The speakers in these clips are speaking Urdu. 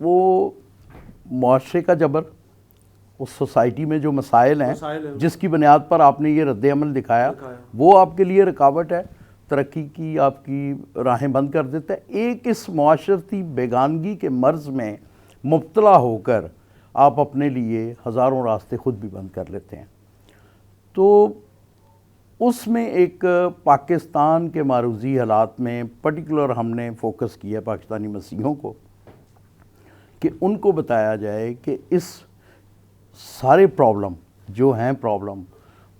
وہ معاشرے کا جبر، اس سوسائٹی میں جو مسائل ہیں جس کی بنیاد پر آپ نے یہ رد عمل دکھایا، وہ آپ کے لیے رکاوٹ ہے، ترقی کی آپ کی راہیں بند کر دیتا ہے۔ ایک اس معاشرتی بیگانگی کے مرض میں مبتلا ہو کر آپ اپنے لیے ہزاروں راستے خود بھی بند کر لیتے ہیں۔ تو اس میں ایک پاکستان کے معروضی حالات میں پرٹیکولر ہم نے فوکس کیا پاکستانی مسیحیوں کو، کہ ان کو بتایا جائے کہ اس سارے پرابلم جو ہیں، پرابلم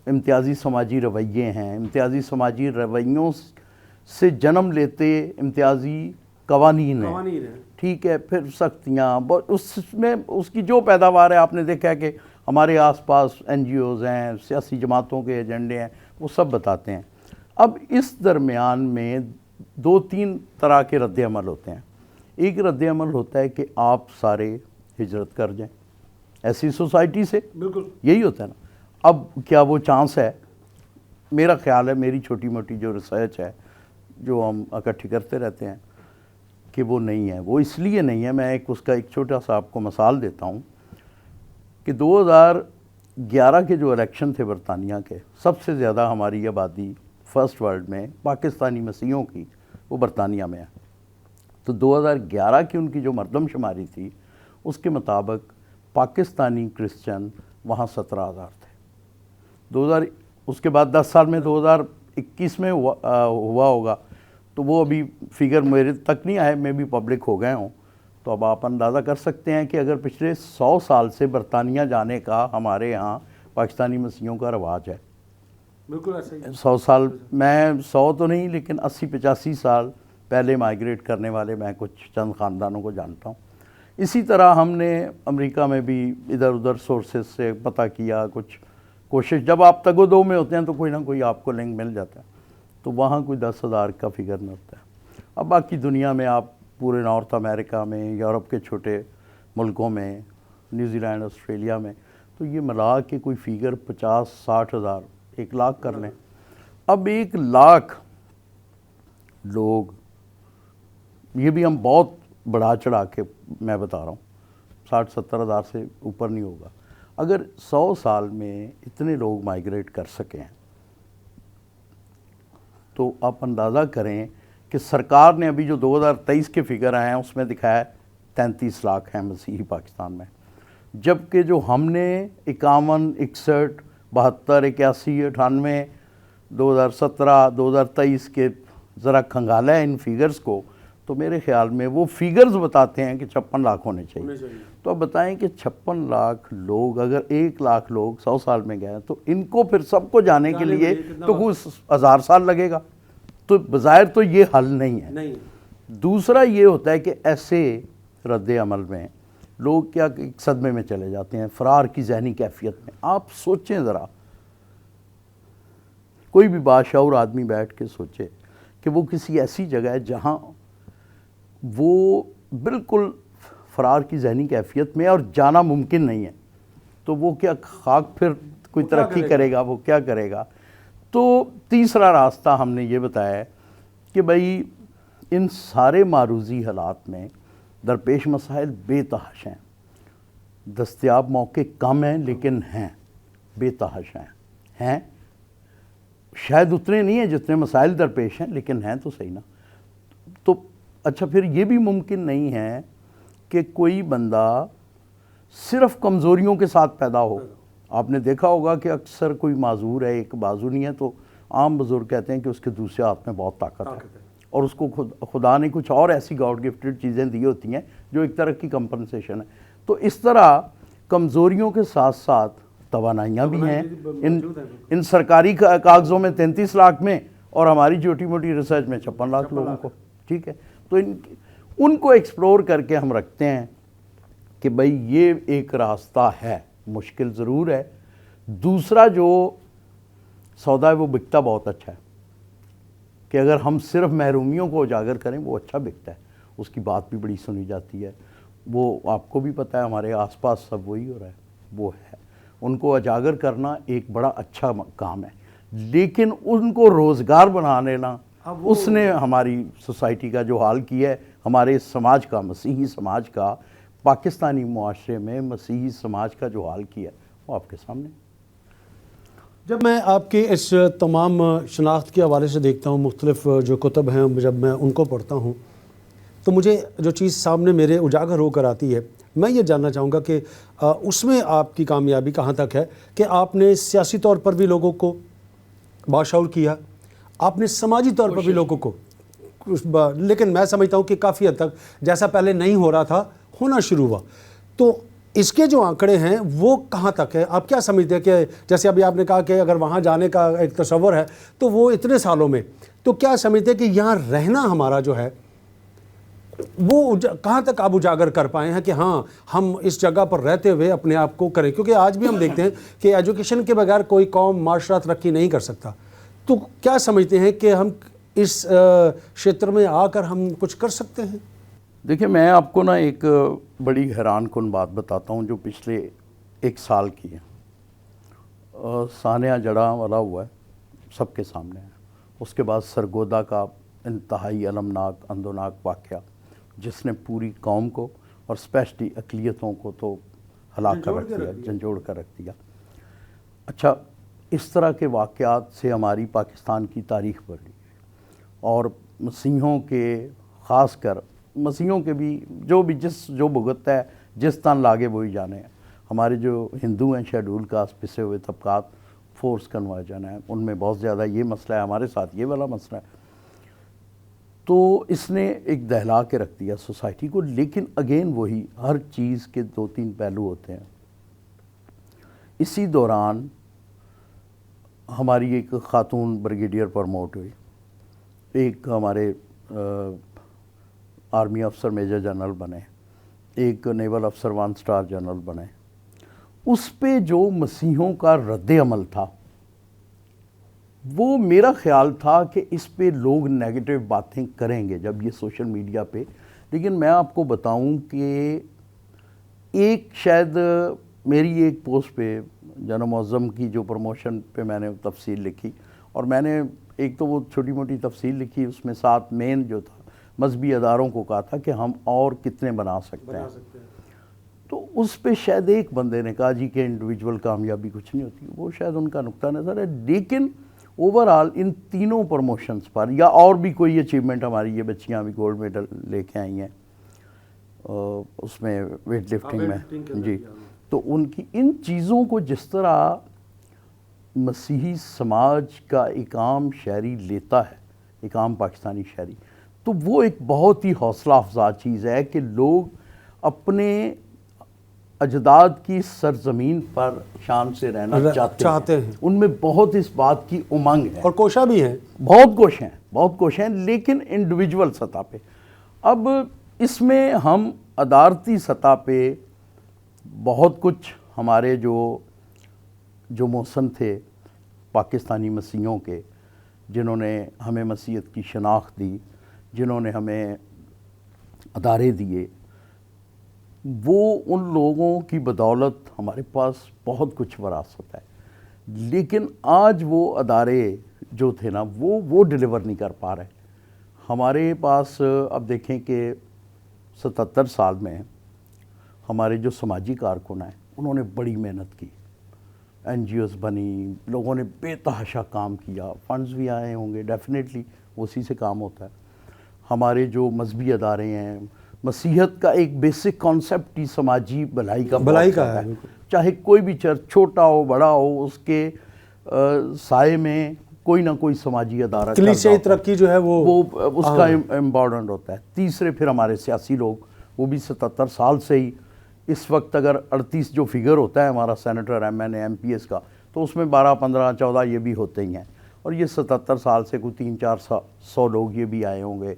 امتیازی سماجی رویے ہیں، امتیازی سماجی رویوں سے جنم لیتے امتیازی قوانین ہیں، ٹھیک ہے، پھر سختیاں، اس میں اس کی جو پیداوار ہے آپ نے دیکھا ہے کہ ہمارے آس پاس این جی اوز ہیں، سیاسی جماعتوں کے ایجنڈے ہیں، وہ سب بتاتے ہیں۔ اب اس درمیان میں دو تین طرح کے رد عمل ہوتے ہیں۔ ایک رد عمل ہوتا ہے کہ آپ سارے ہجرت کر جائیں ایسی سوسائٹی سے، بالکل یہی ہوتا ہے نا۔ اب کیا وہ چانس ہے؟ میرا خیال ہے، میری چھوٹی موٹی جو ریسرچ ہے جو ہم اکٹھی کرتے رہتے ہیں، کہ وہ نہیں ہے۔ وہ اس لیے نہیں ہے، میں اس کا ایک چھوٹا سا آپ کو مثال دیتا ہوں کہ 2011 کے جو الیکشن تھے برطانیہ کے، سب سے زیادہ ہماری آبادی فرسٹ ورلڈ میں پاکستانی مسیحیوں کی وہ برطانیہ میں ہے۔ تو 2011 کی ان کی جو مردم شماری تھی، اس کے مطابق پاکستانی کرسچن وہاں 17,000 تھے۔ اس کے بعد 10 سال میں 2021 میں ہوا ہوگا، تو وہ ابھی فگر میرے تک نہیں آئے، میں بھی پبلک ہو گئے ہوں۔ تو اب آپ اندازہ کر سکتے ہیں کہ اگر پچھلے 100 سال سے برطانیہ جانے کا ہمارے ہاں پاکستانی مسیحیوں کا رواج ہے، بالکل ایسا ہی 100 سال، میں 100 تو نہیں لیکن 80-85 سال پہلے مائیگریٹ کرنے والے میں کچھ چند خاندانوں کو جانتا ہوں۔ اسی طرح ہم نے امریکہ میں بھی ادھر ادھر سورسز سے پتہ کیا، کچھ کوشش، جب آپ تگ و دو میں ہوتے ہیں تو کوئی نہ کوئی آپ کو لنک مل جاتا ہے، تو وہاں کوئی 10,000 کا فگر میں ہوتا ہے۔ اب باقی دنیا میں آپ پورے نارتھ امریکہ میں، یورپ کے چھوٹے ملکوں میں، نیوزی لینڈ، آسٹریلیا میں، تو یہ ملا کے کوئی فگر 50-60 ہزار، 1 لاکھ کر لیں۔ اب 1 لاکھ لوگ، یہ بھی ہم بہت بڑھا چڑھا کے میں بتا رہا ہوں، 60-70 ہزار سے اوپر نہیں ہوگا۔ اگر 100 سال میں اتنے لوگ مائیگریٹ کر سکیں تو آپ اندازہ کریں کہ سرکار نے ابھی جو 2023 کے فگر آئے ہیں اس میں دکھایا ہے 33 لاکھ ہیں مسیحی پاکستان میں، جبکہ جو ہم نے 51، 61، 72، 81، 98، 2017، 2023 کے ذرا کھنگالا ہے ان فیگرز کو، تو میرے خیال میں وہ فیگرز بتاتے ہیں کہ 56 لاکھ ہونے چاہیے۔ تو اب بتائیں کہ 56 لاکھ لوگ، اگر 1 لاکھ لوگ 100 سال میں گئے تو ان کو پھر سب کو جانے کے لیے تو کچھ 1000 سال لگے گا، تو بظاہر تو یہ حل نہیں ہے۔ دوسرا یہ ہوتا ہے کہ ایسے رد عمل میں لوگ کیا ایک صدمے میں چلے جاتے ہیں، فرار کی ذہنی کیفیت میں۔ آپ سوچیں ذرا، کوئی بھی باشعور آدمی بیٹھ کے سوچے کہ وہ کسی ایسی جگہ ہے جہاں وہ بالکل فرار کی ذہنی کیفیت میں اور جانا ممکن نہیں ہے، تو وہ کیا خاک پھر کوئی ترقی کرے گا، وہ کیا کرے گا؟ تو تیسرا راستہ ہم نے یہ بتایا ہے کہ بھائی ان سارے معروضی حالات میں درپیش مسائل بے تحاشا ہیں، دستیاب موقع کم ہیں لیکن ہیں، بے تحاشا ہیں، شاید اتنے نہیں ہیں جتنے مسائل درپیش ہیں لیکن ہیں تو صحیح نا۔ تو اچھا، پھر یہ بھی ممکن نہیں ہے کہ کوئی بندہ صرف کمزوریوں کے ساتھ پیدا ہو۔ آپ نے دیکھا ہوگا کہ اکثر کوئی معذور ہے، ایک بازو نہیں ہے، تو عام بزرگ کہتے ہیں کہ اس کے دوسرے ہاتھ میں بہت طاقت ہے، اور اس کو خدا نے کچھ اور ایسی گاڈ گفٹڈ چیزیں دی ہوتی ہیں جو ایک طرح کی کمپنسیشن ہے۔ تو اس طرح کمزوریوں کے ساتھ ساتھ توانائیاں بھی ہیں ان سرکاری کاغذوں میں 33 لاکھ میں، اور ہماری چھوٹی موٹی ریسرچ میں 56 لاکھ لوگوں کو، ٹھیک ہے۔ تو ان کو ایکسپلور کر کے ہم رکھتے ہیں کہ بھئی یہ ایک راستہ ہے، مشکل ضرور ہے۔ دوسرا جو سودا ہے وہ بکتا بہت اچھا ہے، کہ اگر ہم صرف محرومیوں کو اجاگر کریں وہ اچھا بکتا ہے، اس کی بات بھی بڑی سنی جاتی ہے، وہ آپ کو بھی پتہ ہے، ہمارے آس پاس سب وہی ہو رہا ہے، وہ ہے۔ ان کو اجاگر کرنا ایک بڑا اچھا کام ہے، لیکن ان کو روزگار بنا لینا، اس نے ہماری سوسائٹی کا جو حال کیا ہے، ہمارے سماج کا، مسیحی سماج کا پاکستانی معاشرے میں مسیحی سماج کا جو حال کیا ہے وہ آپ کے سامنے. جب میں آپ کے اس تمام شناخت کے حوالے سے دیکھتا ہوں، مختلف جو کتب ہیں جب میں ان کو پڑھتا ہوں تو مجھے جو چیز سامنے میرے اجاگر ہو کر آتی ہے، میں یہ جاننا چاہوں گا کہ اس میں آپ کی کامیابی کہاں تک ہے کہ آپ نے سیاسی طور پر بھی لوگوں کو باشعور کیا، آپ نے سماجی طور پر بھی لوگوں کو، لیکن میں سمجھتا ہوں کہ کافی حد تک جیسا پہلے نہیں ہو رہا تھا ہونا شروع ہوا. تو اس کے جو آنکڑے ہیں وہ کہاں تک ہے؟ آپ کیا سمجھتے ہیں کہ جیسے ابھی آپ نے کہا کہ اگر وہاں جانے کا ایک تصور ہے تو وہ اتنے سالوں میں، تو کیا سمجھتے ہیں کہ یہاں رہنا ہمارا جو ہے وہ کہاں تک آپ اجاگر کر پائے ہیں کہ ہاں ہم اس جگہ پر رہتے ہوئے اپنے آپ کو کریں؟ کیونکہ آج بھی ہم دیکھتے ہیں کہ ایجوکیشن کے بغیر کوئی قوم معاشرہ ترقی نہیں کر سکتا. تو کیا سمجھتے ہیں کہ ہم اس شیتر میں آ کر ہم کچھ کر سکتے ہیں؟ دیکھیں، میں آپ کو نا ایک بڑی حیران کن بات بتاتا ہوں جو پچھلے 1 سال کی ہے. سانحہ جڑا والا ہوا ہے، سب کے سامنے ہے. اس کے بعد سرگودا کا انتہائی المناک اندوناک واقعہ جس نے پوری قوم کو اور اسپیشلی اقلیتوں کو تو ہلاک کر رکھ دیا، جھنجھوڑ کر رکھ دیا. اچھا، اس طرح کے واقعات سے ہماری پاکستان کی تاریخ بڑھی اور مسیحوں کے، خاص کر مسیحوں کے بھی جو بھگتتا ہے جس تن لاگے وہی جانے ہیں. ہمارے جو ہندو ہیں شیڈول کاسٹ پسے ہوئے طبقات، فورس کنورژن ہے، ان میں بہت زیادہ یہ مسئلہ ہے، ہمارے ساتھ یہ والا مسئلہ ہے. تو اس نے ایک دہلا کے رکھ دیا سوسائٹی کو. لیکن اگین وہی، ہر چیز کے 2-3 پہلو ہوتے ہیں. اسی دوران ہماری ایک خاتون بریگیڈیئر پرموٹ ہوئی، ایک ہمارے آرمی افسر میجر جنرل بنے، ایک نیول افسر 1 اسٹار جنرل بنے. اس پہ جو مسیحوں کا رد عمل تھا وہ میرا خیال تھا کہ اس پہ لوگ نیگیٹو باتیں کریں گے جب یہ سوشل میڈیا پہ. لیکن میں آپ کو بتاؤں کہ ایک شاید میری ایک پوسٹ پہ جناب معظم کی جو پروموشن پہ میں نے تفصیل لکھی، اور میں نے ایک تو وہ چھوٹی موٹی تفصیل لکھی، اس میں ساتھ مین جو تھا مذہبی اداروں کو کہا تھا کہ ہم اور کتنے بنا سکتے ہیں. تو اس پہ شاید ایک بندے نے کہا جی کہ انڈیویجول کامیابی کچھ نہیں ہوتی. وہ شاید ان کا نقطہ نظر ہے. لیکن اوورآل ان تینوں پروموشنز پر، یا اور بھی کوئی اچیومنٹ ہماری یہ بچیاں بھی گولڈ میڈل لے کے آئی ہیں اس میں ویٹ لفٹنگ میں جی، تو ان کی ان چیزوں کو جس طرح مسیحی سماج کا ایک عام شہری لیتا ہے، ایک عام پاکستانی شہری، تو وہ ایک بہت ہی حوصلہ افزا چیز ہے کہ لوگ اپنے اجداد کی سرزمین پر شان سے رہنا چاہتے ہیں. ان میں بہت اس بات کی امنگ ہے اور کوشاں بھی ہیں، بہت کوشاں ہیں، لیکن انڈیویجول سطح پہ. اب اس میں ہم ادارتی سطح پہ بہت کچھ ہمارے جو محسن تھے پاکستانی مسیحوں کے، جنہوں نے ہمیں مسیحیت کی شناخت دی، جنہوں نے ہمیں ادارے دیے، وہ ان لوگوں کی بدولت ہمارے پاس بہت کچھ وراثت ہے. لیکن آج وہ ادارے جو تھے نا وہ ڈیلیور نہیں کر پا رہے. ہمارے پاس اب دیکھیں کہ 77 سال میں ہمارے جو سماجی کارکن ہیں انہوں نے بڑی محنت کی، این جی اوز بنی، لوگوں نے بے تحاشا کام کیا، فنڈز بھی آئے ہوں گے، ڈیفینیٹلی اسی سے کام ہوتا ہے. ہمارے جو مذہبی ادارے ہیں، مسیحیت کا ایک بیسک کانسیپٹ ہی سماجی بھلائی کا ہے. چاہے کوئی بھی چرچ چھوٹا ہو بڑا ہو، اس کے سائے میں کوئی نہ کوئی سماجی ادارہ کلیسیائی ترقی جو ہے وہ اس کا امپورٹنٹ ہوتا ہے. تیسرے پھر ہمارے سیاسی لوگ، وہ بھی 77 سال سے ہی، اس وقت اگر 38 جو فگر ہوتا ہے ہمارا senator M N A M P S کا، تو اس میں 12 15 14 یہ بھی ہوتے ہی ہیں. اور یہ 77 سال سے کوئی 300-400 لوگ یہ بھی آئے ہوں گے.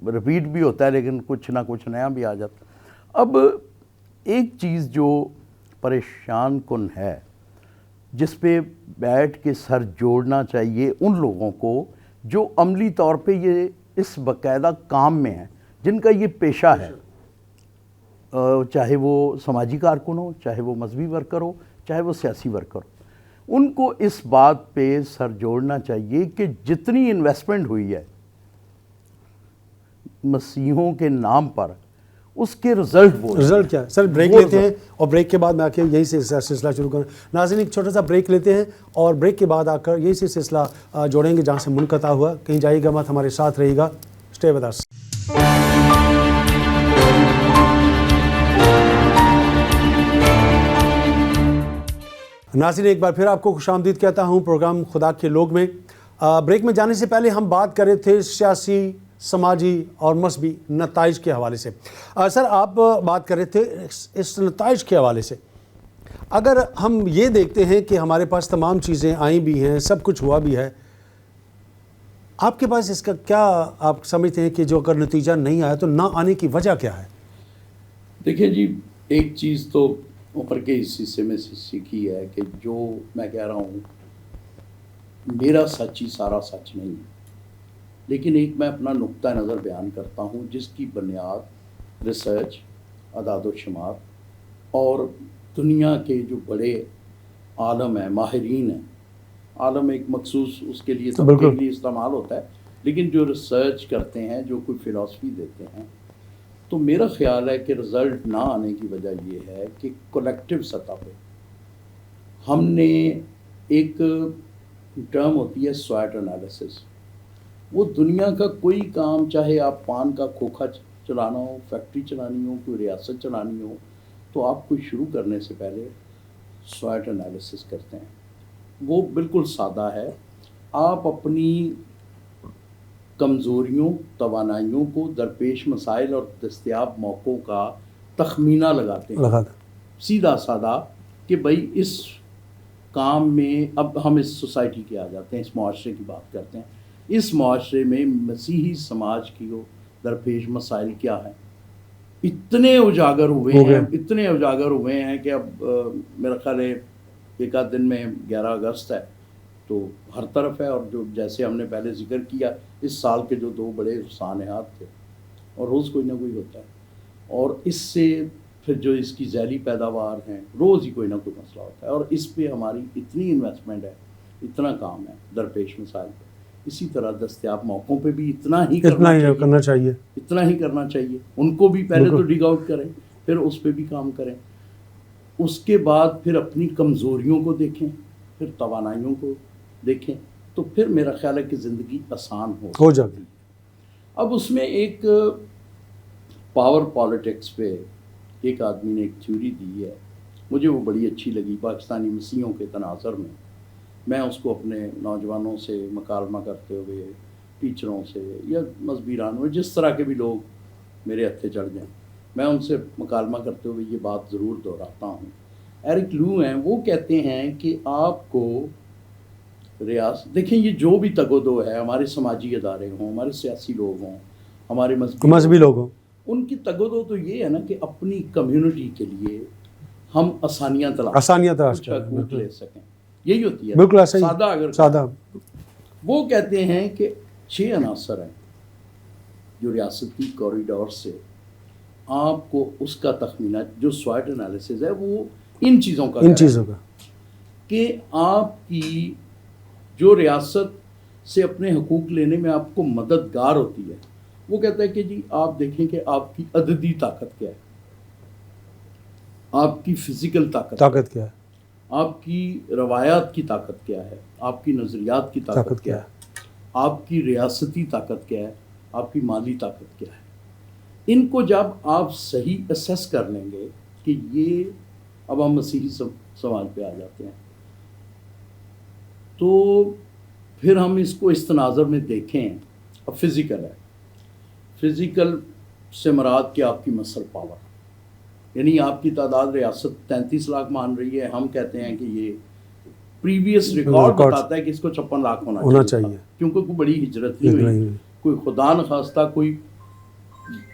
رپیٹ بھی ہوتا ہے لیکن کچھ نہ کچھ نیا بھی آ جاتا. اب ایک چیز جو پریشان کن ہے، جس پہ بیٹھ کے سر جوڑنا چاہیے ان لوگوں کو جو عملی طور پہ یہ اس باقاعدہ کام میں ہیں، جن کا یہ پیشہ ہے، چاہے وہ سماجی کارکن ہو، چاہے وہ مذہبی ورکر ہو، چاہے وہ سیاسی ورکر ہو، ان کو اس بات پہ سر جوڑنا چاہیے کہ جتنی انویسٹمنٹ ہوئی ہے مسیحوں کے نام پر، اس کے رزلٹ وہ رزلٹ کیا ہے؟ سر بریک لیتے ہیں اور بریک کے بعد میں آ کے یہی سے سلسلہ شروع کروں. ناظرین ایک چھوٹا سا بریک لیتے ہیں اور بریک کے بعد آ کر یہی سے سلسلہ جوڑیں گے جہاں سے منقطع ہوا. کہیں جائیے گا مت, ہمارے ساتھ رہیے گا. اسٹے ود اس. ناظرین ایک بار پھر آپ کو خوش آمدید کہتا ہوں پروگرام خدا کے لوگ میں. بریک میں جانے سے پہلے ہم بات کر رہے تھے سیاسی, سماجی اور مذہبی نتائج کے حوالے سے. سر آپ بات کر رہے تھے اس نتائج کے حوالے سے. اگر ہم یہ دیکھتے ہیں کہ ہمارے پاس تمام چیزیں آئیں بھی ہیں, سب کچھ ہوا بھی ہے, آپ کے پاس اس کا کیا آپ سمجھتے ہیں کہ جو اگر نتیجہ نہیں آیا تو نہ آنے کی وجہ کیا ہے؟ دیکھیں جی, ایک چیز تو اوپر کے اس حصے میں سیکھی ہے کہ جو میں کہہ رہا ہوں میرا سچ ہی سارا سچ نہیں ہے, لیکن ایک میں اپنا نقطہ نظر بیان کرتا ہوں جس کی بنیاد ریسرچ, اعداد و شمار اور دنیا کے جو بڑے عالم ہیں, ماہرین ہیں. عالم ایک مخصوص اس کے لیے طبقے کے لیے استعمال ہوتا ہے, لیکن جو ریسرچ کرتے ہیں, جو کوئی فلاسفی دیتے ہیں, تو میرا خیال ہے کہ رزلٹ نہ آنے کی وجہ یہ ہے کہ کولیکٹیو سطح پہ ہم نے ایک ٹرم ہوتی ہے سوائٹ انالیسس. وہ دنیا کا کوئی کام, چاہے آپ پان کا کھوکھا چلانا ہو, فیکٹری چلانی ہو, کوئی ریاست چلانی ہو, تو آپ کو شروع کرنے سے پہلے سوائٹ انالیسس کرتے ہیں. وہ بالکل سادہ ہے. آپ اپنی کمزوریوں, توانائیوں کو, درپیش مسائل اور دستیاب موقعوں کا تخمینہ لگاتے ہیں. سیدھا سادہ کہ بھائی اس کام میں, اب ہم اس سوسائٹی کے آ جاتے ہیں, اس معاشرے کی بات کرتے ہیں. اس معاشرے میں مسیحی سماج کی درپیش مسائل کیا ہیں؟ اتنے اجاگر ہوئے ہیں کہ اب میرا خیال ہے ایک آدھ دن میں 11 اگست ہے تو ہر طرف ہے. اور جو جیسے ہم نے پہلے ذکر کیا, اس سال کے جو 2 بڑے سانحات تھے, اور روز کوئی نہ کوئی ہوتا ہے, اور اس سے پھر جو اس کی ذیلی پیداوار ہیں, روز ہی کوئی نہ کوئی مسئلہ ہوتا ہے. اور اس پہ ہماری اتنی انویسٹمنٹ ہے, اتنا کام ہے درپیش مسائل پہ. اسی طرح دستیاب موقعوں پہ بھی اتنا ہی کرنا چاہیے. ان کو بھی پہلے تو ڈگ آؤٹ کریں, پھر اس پہ بھی کام کریں. اس کے بعد پھر اپنی کمزوریوں کو دیکھیں, پھر توانائیوں کو دیکھیں, تو پھر میرا خیال ہے کہ زندگی آسان ہو جاتی ہے. اب اس میں ایک پاور پالیٹکس پہ ایک آدمی نے ایک تھیوری دی ہے, مجھے وہ بڑی اچھی لگی. پاکستانی مسیحیوں کے تناظر میں اس کو اپنے نوجوانوں سے مکالمہ کرتے ہوئے, ٹیچروں سے یا مذہبی رہنما, جس طرح کے بھی لوگ میرے ہتھے چڑھ جائیں, میں ان سے مکالمہ کرتے ہوئے یہ بات ضرور دہراتا ہوں. ایرک لو ہیں, وہ کہتے ہیں کہ آپ کو ریاست, دیکھیں یہ جو بھی تگ و دو ہے, ہمارے سماجی ادارے ہوں, ہمارے سیاسی لوگ ہوں, ہمارے مذہبی لوگ ہوں, ان کی تگ و دو تو یہ ہے نا کہ اپنی کمیونٹی کے لیے ہم آسانیاں تلاش لے سکیں. یہی ہوتی ہے بالکل سادہ. وہ کہتے ہیں کہ 6 عناصر ہیں جو ریاستی کوریڈور سے آپ کو اس کا تخمینہ, جو سوائٹ انالیسز ہے وہ ان چیزوں کا کہ آپ کی جو ریاست سے اپنے حقوق لینے میں آپ کو مددگار ہوتی ہے. وہ کہتا ہے کہ جی آپ دیکھیں کہ آپ کی عددی طاقت کیا ہے, آپ کی فزیکل طاقت کیا ہے, آپ کی روایات کی طاقت کیا ہے, آپ کی نظریات کی طاقت کیا ہے, آپ کی ریاستی طاقت کیا ہے, آپ کی مالی طاقت کیا ہے. ان کو جب آپ صحیح اسیس کر لیں گے کہ یہ, اب ہم مسیحی سماج پہ آ جاتے ہیں, تو پھر ہم اس کو اس تناظر میں دیکھیں. اب فزیکل ہے, فزیکل سے مراد کہ آپ کی مسل پاور, یعنی آپ کی تعداد ریاست 33 لاکھ مان رہی ہے, ہم کہتے ہیں کہ یہ پریویس ریکارڈ بتاتا ہے کہ اس کو 56 لاکھ ہونا چاہیے, کیونکہ کوئی بڑی ہجرت نہیں ہوئی, کوئی خدا نخواستہ کوئی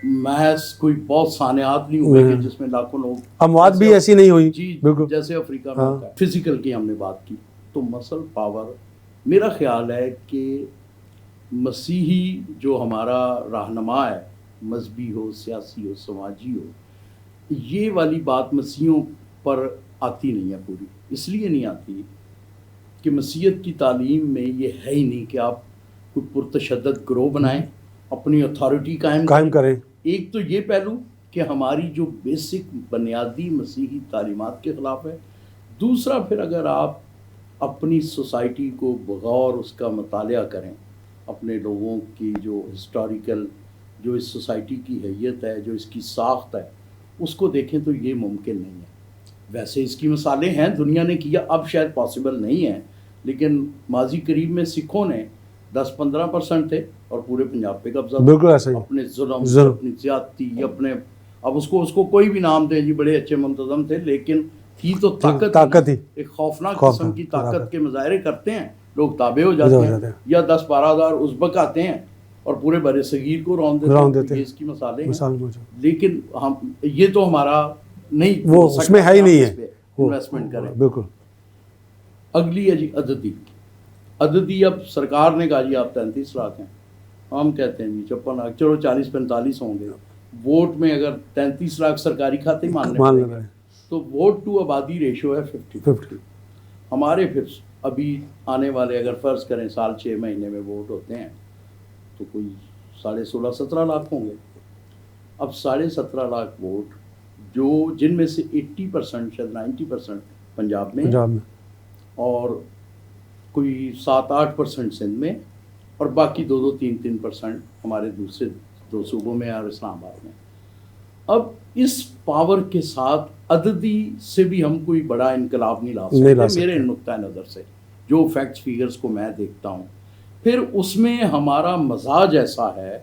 محض کوئی بہت سانحات نہیں ہوئے کہ جس میں لاکھوں لوگ, اموات بھی ایسی نہیں ہوئی جی جیسے افریقہ میں ہوتا ہے. فزیکل کی ہم نے بات کی, تو مسل پاور میرا خیال ہے کہ مسیحی جو ہمارا رہنما ہے, مذہبی ہو, سیاسی ہو, سماجی ہو, یہ والی بات مسیحیوں پر آتی نہیں ہے پوری. اس لیے نہیں آتی کہ مسیحیت کی تعلیم میں یہ ہے ہی نہیں کہ آپ کوئی پرتشدد گروہ بنائیں, اپنی اتھارٹی قائم کریں. ایک تو یہ پہلو, کہ ہماری جو بیسک بنیادی مسیحی تعلیمات کے خلاف ہے. دوسرا پھر اگر آپ اپنی سوسائٹی کو بغور اس کا مطالعہ کریں، اپنے لوگوں کی جو ہسٹوریکل جو اس سوسائٹی کی حیت ہے، جو اس کی ساخت ہے، اس کو دیکھیں تو یہ ممکن نہیں ہے. ویسے اس کی مثالیں ہیں، دنیا نے کیا، اب شاید پاسبل نہیں ہے، لیکن ماضی قریب میں سکھوں نے 10-15% تھے اور پورے پنجاب پہ قبضہ، بالکل ایسا ہی، اپنے ظلم، اپنی زیادتی، اپنے اب اس کو کوئی بھی نام دیں جی، بڑے اچھے منتظم تھے، لیکن تھی تو طاقت ہی، ایک خوفناک قسم کی طاقت کے مظاہرے کرتے ہیں، لوگ تابع ہو جاتے ہیں، یا 10-12 ہزار ازبک آتے ہیں اور پورے بر صغیر کو رون دیتے ہیں. اس کی مثالیں ہیں، لیکن ہم یہ تو ہمارا نہیں، وہ اس میں ہے ہی نہیں ہے انویسٹمنٹ کریں. بالکل. اگلی ہے جی عددی. اب سرکار نے کہا جی آپ 33 لاکھ ہیں، ہم کہتے ہیں جی 56 لاکھ، چلو 40-45 ہوں گے. ووٹ میں اگر 33 لاکھ سرکاری کھاتے ماننے پڑیں گے تو ووٹ ٹو آبادی ریشو ہے 50-50. ہمارے پھر ابھی آنے والے اگر فرض کریں سال 6 مہینے میں ووٹ ہوتے ہیں تو کوئی 16.5-17 لاکھ ہوں گے. اب 17.5 لاکھ ووٹ جن میں سے 80% شاید 90% پنجاب میں اور کوئی 7-8% سندھ میں اور باقی 2-3% ہمارے دوسرے 2 صوبوں میں اور اسلام آباد میں. اب اس پاور کے ساتھ عددی سے بھی ہم کوئی بڑا انقلاب نہیں لا سکتے میرے نقطۂ نظر سے، جو فیکٹس فیگرز کو میں دیکھتا ہوں. پھر اس میں ہمارا مزاج ایسا ہے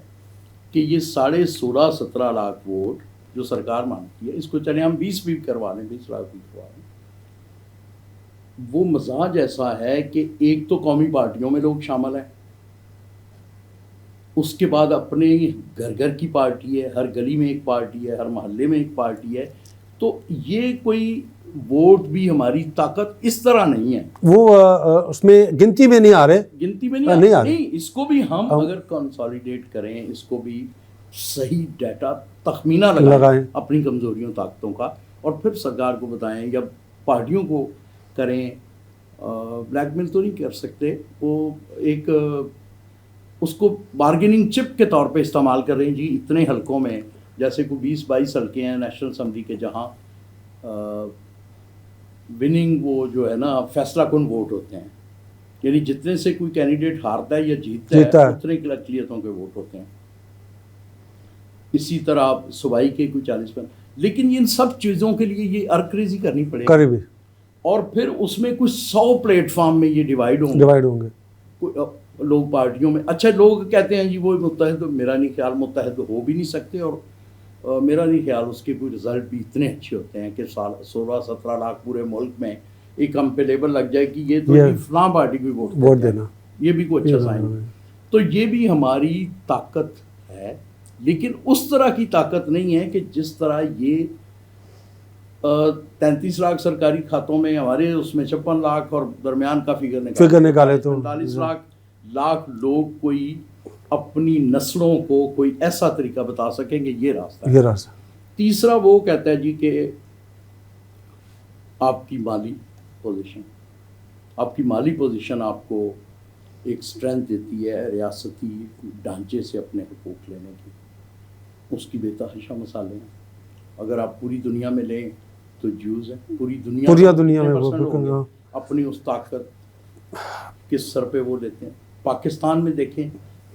کہ یہ 16.5-17 لاکھ ووٹ جو سرکار مانگتی ہے، اس کو چلے ہم 20 بھی کروا لیں، 20 لاکھ بھی کروا لیں. وہ مزاج ایسا ہے کہ ایک تو قومی پارٹیوں میں لوگ شامل ہیں، اس کے بعد اپنے گھر کی پارٹی ہے، ہر گلی میں ایک پارٹی ہے، ہر محلے میں ایک پارٹی ہے. تو یہ کوئی ووٹ بھی ہماری طاقت اس طرح نہیں ہے، وہ اس میں گنتی میں نہیں آ رہے، نہیں. اس کو بھی ہم اگر کنسالیڈیٹ کریں، اس کو بھی صحیح ڈیٹا تخمینہ لگائیں اپنی کمزوریوں طاقتوں کا، اور پھر سرکار کو بتائیں یا پارٹیوں کو کریں. بلیک میل تو نہیں کر سکتے، وہ ایک اس کو بارگیننگ چپ کے طور پہ استعمال کر رہے ہیں جی. اتنے حلقوں میں جیسے کوئی 20-22 حلقے ہیں نیشنل اسمبلی کے، جہاں وننگ وہ جو ہے نا فیصلہ کن ووٹ ہوتے ہیں، یعنی جتنے سے کوئی کینڈیڈیٹ ہارتا ہے یا جیتتا ہے اتنے کی اقلیتوں کے ووٹ ہوتے ہیں. اسی طرح صوبائی کے کوئی 40%. لیکن ان سب چیزوں کے لیے یہ ارکریزی کرنی پڑے گی، اور پھر اس میں کچھ 100 پلیٹ فارم میں یہ ڈیوائیڈ ہوں گے لوگ پارٹیوں میں. اچھا لوگ کہتے ہیں جی وہ متحد، میرا نہیں خیال متحد ہو بھی نہیں سکتے، اور میرا نہیں خیال اس کے کوئی رزلٹ بھی اتنے اچھے ہوتے ہیں کہ 16-17 لاکھ پورے ملک میں ایک ہم پہ لیبل لگ جائے کہ یہ تو فلاں پارٹی کو ووٹ دینا، یہ بھی کوئی اچھا سائن. تو یہ بھی ہماری طاقت ہے، لیکن اس طرح کی طاقت نہیں ہے کہ جس طرح یہ 33 لاکھ سرکاری کھاتوں میں، ہمارے اس میں 56 لاکھ اور درمیان کا فگر نکالے تو 45 لاکھ لوگ کوئی اپنی نسلوں کو کوئی ایسا طریقہ بتا سکیں کہ یہ راستہ ہے. تیسرا وہ کہتا ہے جی کہ آپ کی مالی پوزیشن آپ کو ایک سٹرینتھ دیتی ہے ریاستی ڈھانچے سے اپنے حقوق لینے کی. اس کی بے تحاشا مثالیں ہیں. اگر آپ پوری دنیا میں لیں تو جیوز ہیں، پوری دنیا میں اپنی اس طاقت کس سر پہ وہ لیتے ہیں. پاکستان میں دیکھیں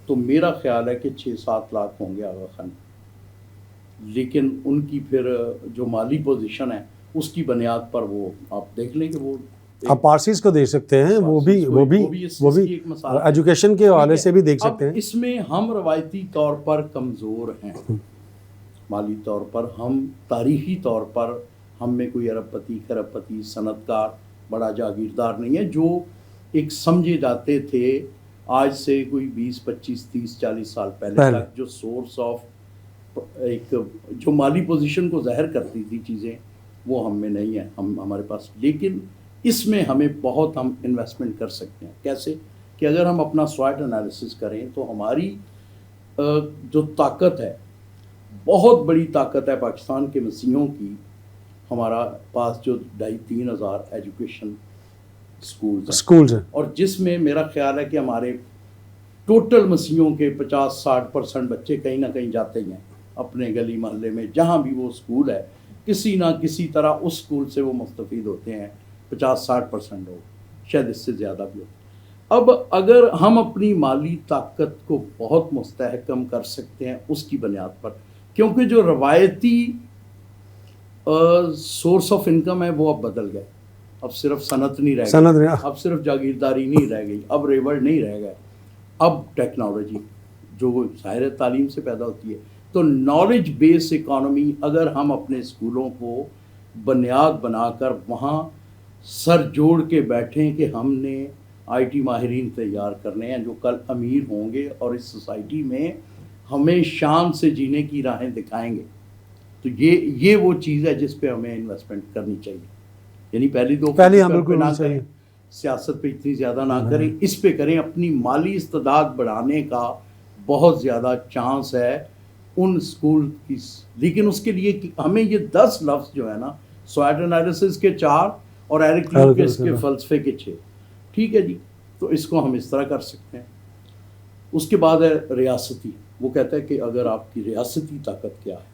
تو میرا خیال ہے کہ 6-7 لاکھ ہوں گے آغا خان، لیکن ان کی پھر جو مالی پوزیشن ہے اس کی بنیاد پر وہ آپ دیکھ لیں کہ وہ آپ پارسیز کو دیکھ سکتے ہیں، وہ بھی ایجوکیشن کے حوالے سے بھی دیکھ سکتے ہیں. اس میں ہم روایتی طور پر کمزور ہیں، مالی طور پر ہم، تاریخی طور پر ہم میں کوئی ارب پتی خرب پتی صنعت کار بڑا جاگیردار نہیں ہے جو ایک سمجھے جاتے تھے آج سے کوئی 20-25-30-40 سال پہلے تک. جو سورس آف ایک جو مالی پوزیشن کو ظاہر کرتی تھی چیزیں وہ ہم میں نہیں ہیں ہمارے پاس. لیکن اس میں ہمیں بہت ہم انویسٹمنٹ کر سکتے ہیں. کیسے کہ اگر ہم اپنا سوائٹ انالیسس کریں تو ہماری جو طاقت ہے، بہت بڑی طاقت ہے پاکستان کے مسیحوں کی. ہمارا پاس جو 2,500-3 ہزار ایجوکیشن اسکولز ہیں، اور جس میں میرا خیال ہے کہ ہمارے ٹوٹل مسیحوں کے 50-60% بچے کہیں نہ کہیں جاتے ہی ہیں. اپنے گلی محلے میں جہاں بھی وہ اسکول ہے کسی نہ کسی طرح اس اسکول سے وہ مستفید ہوتے ہیں. 50-60% ہو، شاید اس سے زیادہ بھی ہو. اب اگر ہم اپنی مالی طاقت کو بہت مستحکم کر سکتے ہیں اس کی بنیاد پر، کیونکہ جو روایتی سورس آف انکم ہے وہ اب بدل گئے. اب صرف صنعت نہیں رہ گئی، اب صرف جاگیرداری نہیں رہ گئی، اب ریوڑ نہیں رہ گئے، اب ٹیکنالوجی جو ظاہر تعلیم سے پیدا ہوتی ہے. تو نالج بیس اکانومی اگر ہم اپنے اسکولوں کو بنیاد بنا کر وہاں سر جوڑ کے بیٹھیں کہ ہم نے آئی ٹی ماہرین تیار کرنے ہیں جو کل امیر ہوں گے اور اس سوسائٹی میں ہمیں شان سے جینے کی راہیں دکھائیں گے، تو یہ وہ چیز ہے جس پہ ہمیں انویسٹمنٹ کرنی چاہیے. یعنی پہلی ہم بالکل نہ کریں، سیاست پہ اتنی زیادہ نہ کریں، اس پہ کریں. اپنی مالی استعداد بڑھانے کا بہت زیادہ چانس ہے ان اسکول کی، لیکن اس کے لیے ہمیں یہ 10 لفظ جو ہے نا، سوائٹ انالیسس کے 4 اور ایرک لیوکس کے فلسفے کے 6، ٹھیک ہے جی، تو اس کو ہم اس طرح کر سکتے ہیں. اس کے بعد ہے ریاستی. وہ کہتا ہے کہ اگر آپ کی ریاستی طاقت کیا ہے.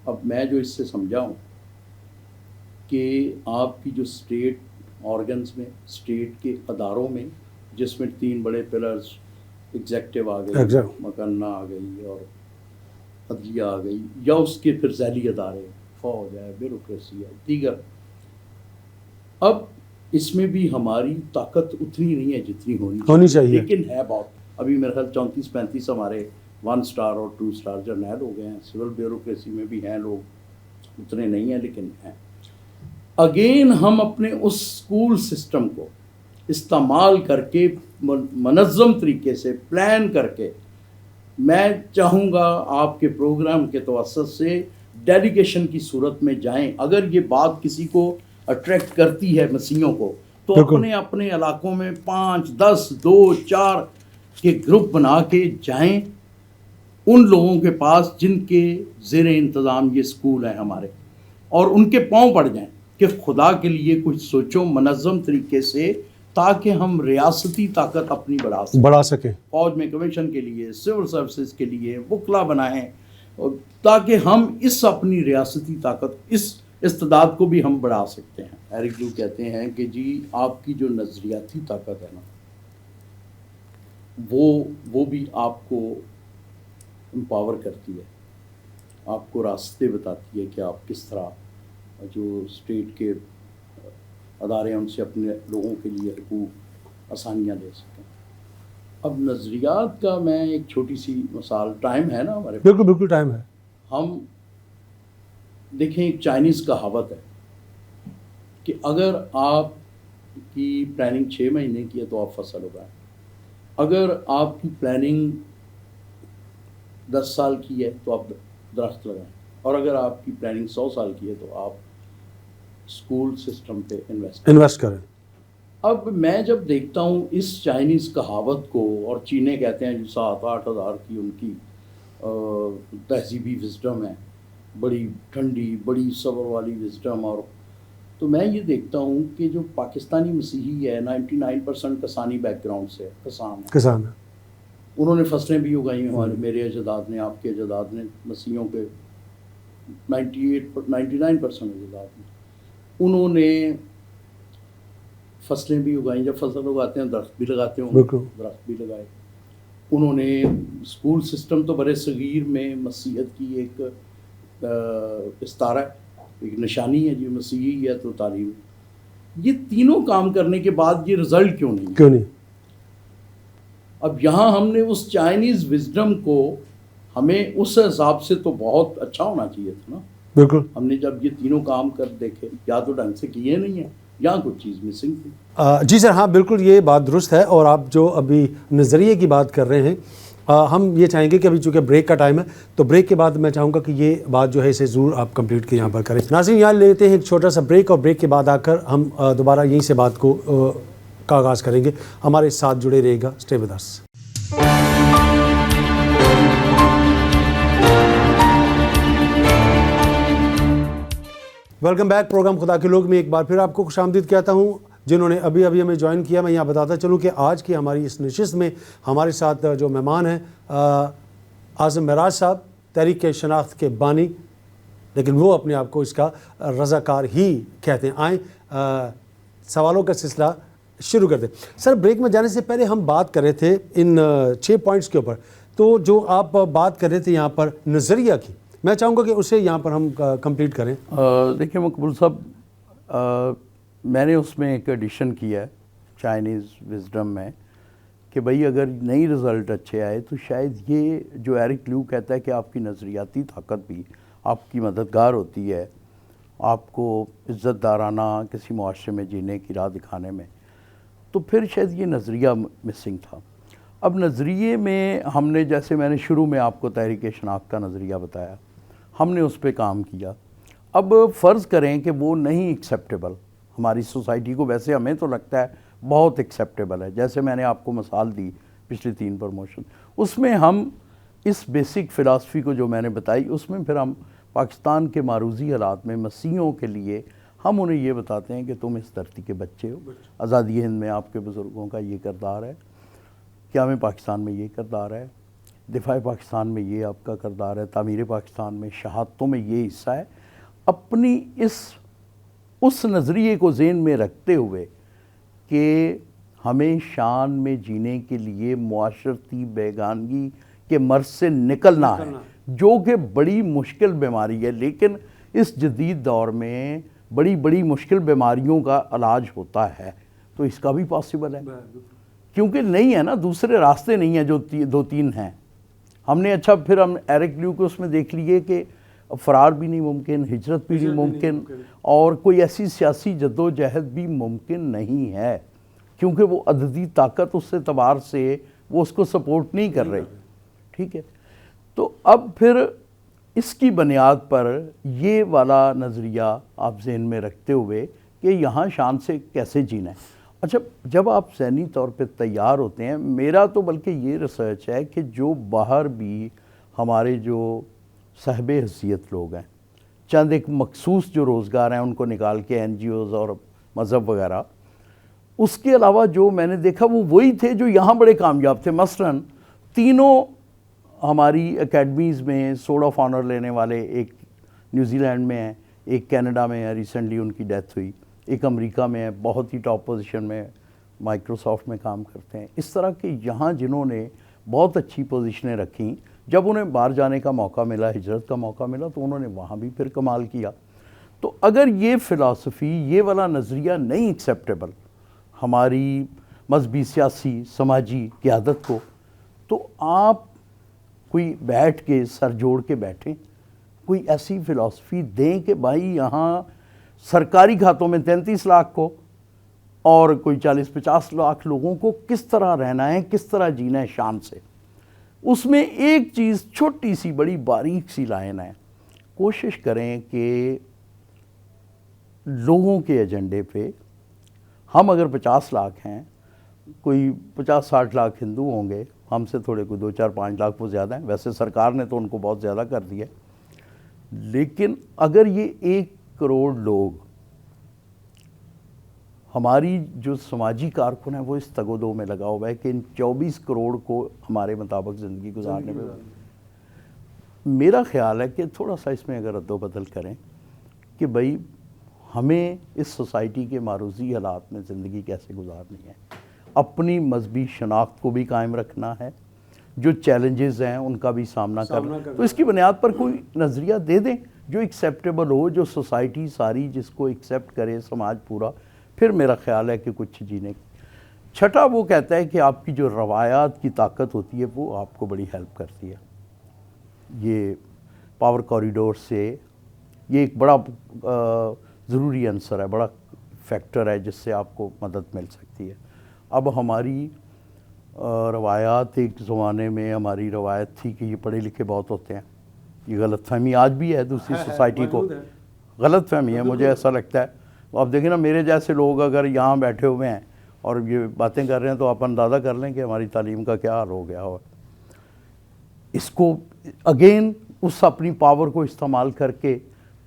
اب میں جو اس سے سمجھا ہوں کہ آپ کی جو اسٹیٹ آرگنز میں، اسٹیٹ کے اداروں میں، جس میں 3 بڑے پلرز، ایگزیکٹو آ گئی، مکانہ آ گئی اور عدلیہ آ گئی، یا اس کے پھر ذیلی ادارے، فوج ہے، بیوروکریسی ہے، دیگر. اب اس میں بھی ہماری طاقت اتنی نہیں ہے جتنی ہونی چاہیے، لیکن ہے بہت. ابھی میرے خیال 34-35 ہمارے 1 اسٹار اور 2 اسٹار جرنیل ہو گئے ہیں. سول بیوروکریسی میں بھی ہیں لوگ، اتنے نہیں ہیں لیکن ہیں. اگین ہم اپنے اس اسکول سسٹم کو استعمال کر کے منظم طریقے سے پلان کر کے، میں چاہوں گا آپ کے پروگرام کے توسط سے ڈیلیگیشن کی صورت میں جائیں. اگر یہ بات کسی کو اٹریکٹ کرتی ہے مسیحیوں کو، تو اپنے علاقوں میں 5, 10, 2, 4 کے گروپ بنا کے جائیں ان لوگوں کے پاس جن کے زیر انتظام یہ اسکول ہیں ہمارے، اور ان کے پاؤں پڑ جائیں کہ خدا کے لیے کچھ سوچو منظم طریقے سے، تاکہ ہم ریاستی طاقت اپنی بڑھا سکیں. فوج میں کمیشن کے لیے، سول سروسز کے لیے وکلا بنائیں، تاکہ ہم اس اپنی ریاستی طاقت، اس استعداد کو بھی ہم بڑھا سکتے ہیں. ایرک لیو کہتے ہیں کہ جی آپ کی جو نظریاتی طاقت ہے نا، وہ بھی آپ کو امپاور کرتی ہے، آپ کو راستے بتاتی ہے کہ آپ کس طرح جو اسٹیٹ کے ادارے ہیں ان سے اپنے لوگوں کے لیے حقوق آسانیاں لے سکیں. اب نظریات کا میں ایک چھوٹی سی مثال، ٹائم ہے نا ہمارے پاس؟ بالکل ٹائم ہے. ہم دیکھیں، ایک چائنیز کہاوت ہے کہ اگر آپ کی پلاننگ 6 مہینے کی ہے تو آپ فصل اگائیں، اگر آپ کی پلاننگ 10 سال کی ہے تو آپ درخت لگائیں، اور اگر آپ کی پلاننگ 100 سال کی ہے تو آپ اسکول سسٹم پہ انویسٹ کریں. اب میں جب دیکھتا ہوں اس چائنیز کہاوت کو، اور چینے کہتے ہیں جو 7-8 ہزار کی ان کی تہذیبی وزڈم ہے، بڑی ٹھنڈی، بڑی صبر والی وزڈم، اور تو میں یہ دیکھتا ہوں کہ جو پاکستانی مسیحی ہے 99% کسانی بیک گراؤنڈ سے، کسان ہے. انہوں نے فصلیں بھی اگائی ہیں، میرے اجداد نے، آپ کے اجداد نے، مسیحیوں کے 99% اجداد نے، انہوں نے فصلیں بھی اگائیں. جب فصل اگاتے ہیں درخت بھی لگاتے ہوں، درخت بھی لگائے. انہوں نے اسکول سسٹم تو برے صغیر میں مسیحیت کی ایک استارہ ہے، ایک نشانی ہے، جو مسیحی ہے تو تعلیم. یہ تینوں کام کرنے کے بعد یہ رزلٹ کیوں نہیں؟ اب یہاں ہم نے اس چائنیز وزڈم کو، ہمیں اس حساب سے تو بہت اچھا ہونا چاہیے تھا نا. بالکل. ہم نے جب یہ تینوں کام کر دیکھے، یا تو ڈھنگ سے کیے نہیں ہیں یا کچھ چیز مسنگ تھی. جی سر، ہاں بالکل یہ بات درست ہے. اور آپ جو ابھی نظریے کی بات کر رہے ہیں، ہم یہ چاہیں گے کہ ابھی چونکہ بریک کا ٹائم ہے، تو بریک کے بعد میں چاہوں گا کہ یہ بات جو ہے اسے ضرور آپ کمپلیٹ کے یہاں پر کریں. ناظرین، یہاں لیتے ہیں ایک چھوٹا سا بریک، اور بریک کے بعد آ کر ہم دوبارہ یہیں سے بات کو کا آغاز کریں گے. ہمارے ساتھ جڑے رہے گا. Stay with us. Welcome back. Programme خدا کے لوگ میں ایک بار پھر آپ کو خوش آمدید کہتا ہوں. جنہوں نے ابھی ہمیں جوائن کیا، میں یہاں بتاتا چلوں کہ آج کی ہماری اس نشست میں ہمارے ساتھ جو مہمان ہیں، اعظم معراج صاحب، تحریک شناخت کے بانی، لیکن وہ اپنے آپ کو اس کا رضاکار ہی کہتے ہیں۔ آئیں سوالوں کا سلسلہ شروع کرتے ہیں۔ سر، بریک میں جانے سے پہلے ہم بات کر رہے تھے ان 6 پوائنٹس کے اوپر، تو جو آپ بات کر رہے تھے یہاں پر نظریہ کی، میں چاہوں گا کہ اسے یہاں پر ہم کمپلیٹ کریں۔ دیکھیں مقبول صاحب، میں نے اس میں ایک ایڈیشن کیا ہے چائنیز وزڈم میں کہ بھئی اگر نئی رزلٹ اچھے آئے تو شاید یہ جو ایرک لیو کہتا ہے کہ آپ کی نظریاتی طاقت بھی آپ کی مددگار ہوتی ہے آپ کو عزت دارانہ کسی معاشرے میں جینے کی راہ دکھانے میں، تو پھر شاید یہ نظریہ مسنگ تھا۔ اب نظریے میں ہم نے، جیسے میں نے شروع میں آپ کو تحریک شناخت کا نظریہ بتایا، ہم نے اس پہ کام کیا۔ اب فرض کریں کہ وہ نہیں ایکسیپٹیبل ہماری سوسائٹی کو، ویسے ہمیں تو لگتا ہے بہت ایکسیپٹیبل ہے، جیسے میں نے آپ کو مثال دی پچھلی 3 پروموشن، اس میں ہم اس بیسک فلاسفی کو جو میں نے بتائی، اس میں پھر ہم پاکستان کے معروضی حالات میں مسیحیوں کے لیے ہم انہیں یہ بتاتے ہیں کہ تم اس دھرتی کے بچے ہو، آزادی ہند میں آپ کے بزرگوں کا یہ کردار ہے، قیام پاکستان میں یہ کردار ہے، دفاع پاکستان میں یہ آپ کا کردار ہے، تعمیر پاکستان میں شہادتوں میں یہ حصہ ہے۔ اپنی اس نظریے کو ذہن میں رکھتے ہوئے کہ ہمیں شان میں جینے کے لیے معاشرتی بیگانگی کے مرض سے نکلنا ہے، جو کہ بڑی مشکل بیماری ہے، لیکن اس جدید دور میں بڑی بڑی مشکل بیماریوں کا علاج ہوتا ہے، تو اس کا بھی پاسبل ہے، کیونکہ نہیں ہے نا، دوسرے راستے نہیں ہیں جو 2-3 ہیں۔ ہم نے پھر ہم ایرک لیو کو اس میں دیکھ لیے کہ فرار بھی نہیں ممکن، ہجرت بھی نہیں ممکن، اور کوئی ایسی سیاسی جدوجہد بھی ممکن نہیں ہے، کیونکہ وہ عددی طاقت اس اعتبار سے وہ اس کو سپورٹ نہیں کر رہی، ٹھیک ہے۔ تو اب پھر اس کی بنیاد پر یہ والا نظریہ آپ ذہن میں رکھتے ہوئے کہ یہاں شان سے کیسے جینا ہے۔ اچھا، جب آپ ذہنی طور پہ تیار ہوتے ہیں، میرا تو بلکہ یہ ریسرچ ہے کہ جو باہر بھی ہمارے جو صاحب حیثیت لوگ ہیں، چند ایک مخصوص جو روزگار ہیں ان کو نکال کے NGOs اور مذہب وغیرہ، اس کے علاوہ جو میں نے دیکھا وہ وہی تھے جو یہاں بڑے کامیاب تھے۔ مثلاً تینوں ہماری اکیڈمیز میں سوڈ آف آنر لینے والے، ایک نیوزی لینڈ میں ہیں، ایک کینیڈا میں ہے، ریسنٹلی ان کی ڈیتھ ہوئی، ایک امریکہ میں ہے، بہت ہی ٹاپ پوزیشن میں مائکروسافٹ میں کام کرتے ہیں۔ اس طرح کے یہاں جنہوں نے بہت اچھی پوزیشنیں رکھیں، جب انہیں باہر جانے کا موقع ملا، ہجرت کا موقع ملا، تو انہوں نے وہاں بھی پھر کمال کیا۔ تو اگر یہ فلسفی، یہ والا نظریہ نہیں ایکسیپٹیبل ہماری مذہبی، سیاسی، سماجی قیادت کو، تو آپ کوئی بیٹھ کے سر جوڑ کے بیٹھیں، کوئی ایسی فلسفی دیں کہ بھائی یہاں سرکاری کھاتوں میں 33 لاکھ کو اور کوئی 40-50 لاکھ لوگوں کو کس طرح رہنا ہے، کس طرح جینا ہے شان سے۔ اس میں ایک چیز چھوٹی سی بڑی باریک سی لائن ہے، کوشش کریں کہ لوگوں کے ایجنڈے پہ ہم اگر 50 لاکھ ہیں، کوئی 50-60 لاکھ ہندو ہوں گے، ہم سے تھوڑے کوئی 2-4-5 لاکھ وہ زیادہ ہیں، ویسے سرکار نے تو ان کو بہت زیادہ کر دیا ہے، لیکن اگر یہ 1 کروڑ لوگ، ہماری جو سماجی کارکن ہیں وہ اس تگ و دو میں لگا ہوا ہے کہ ان 24 کروڑ کو ہمارے مطابق زندگی گزارنے میں، میرا خیال ہے کہ تھوڑا سا اس میں اگر رد و بدل کریں کہ بھئی ہمیں اس سوسائٹی کے معروضی حالات میں زندگی کیسے گزارنی ہے، اپنی مذہبی شناخت کو بھی قائم رکھنا ہے، جو چیلنجز ہیں ان کا بھی سامنا کرنا، تو اس کی بنیاد پر کوئی نظریہ دے دیں جو ایکسیپٹیبل ہو، جو سوسائٹی ساری جس کو ایکسیپٹ کرے، سماج پورا، پھر میرا خیال ہے کہ کچھ جینے کی۔ چھٹا وہ کہتا ہے کہ آپ کی جو روایات کی طاقت ہوتی ہے وہ آپ کو بڑی ہیلپ کرتی ہے، یہ پاور کوریڈور سے، یہ ایک بڑا ضروری عنصر ہے، بڑا فیکٹر ہے جس سے آپ کو مدد مل سکتی ہے۔ اب ہماری روایات، ایک زمانے میں ہماری روایت تھی کہ یہ پڑھے لکھے بہت ہوتے ہیں، یہ غلط فہمی آج بھی ہے دوسری سوسائٹی کو، غلط فہمی ہے، مجھے ایسا لگتا ہے۔ آپ دیکھیں نا، میرے جیسے لوگ اگر یہاں بیٹھے ہوئے ہیں اور یہ باتیں کر رہے ہیں تو آپ اندازہ کر لیں کہ ہماری تعلیم کا کیا حال ہو گیا ہو۔ اس کو اگین اس اپنی پاور کو استعمال کر کے